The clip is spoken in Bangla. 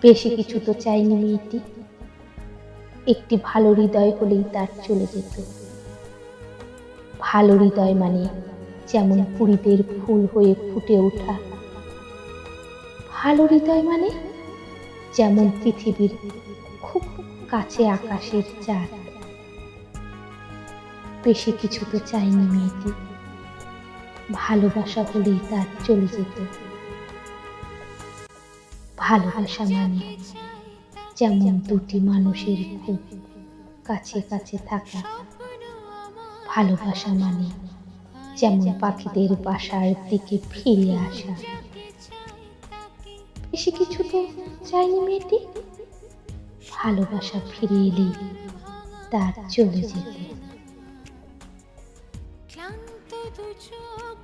বেশি কিছু তো চায়নি মেয়েটি, একটি ভালো হৃদয় হলেই তার চলে যেত। ভালো হৃদয় মানে যেমন কুড়িদের ফুল হয়ে ফুটে ওঠা, ভালো হৃদয় মানে যেমন পৃথিবীর খুব কাছে আকাশের চাঁদ। বেশি কিছু তো চায়নি মেয়েটি, ভালোবাসা হলেই তার চলে যেত। ভালোবাসা মানে যেমন দুটি মানুষের খুব কাছে কাছে থাকা, ভালোবাসা মানে যেমন পাখিদের বাসার দিকে ফিরে আসা। বেশি কিছু তো চায়নি মেয়েটি, ভালোবাসা ফিরে এলেই তার চলে যেত। ক্লান্ত দু চোখ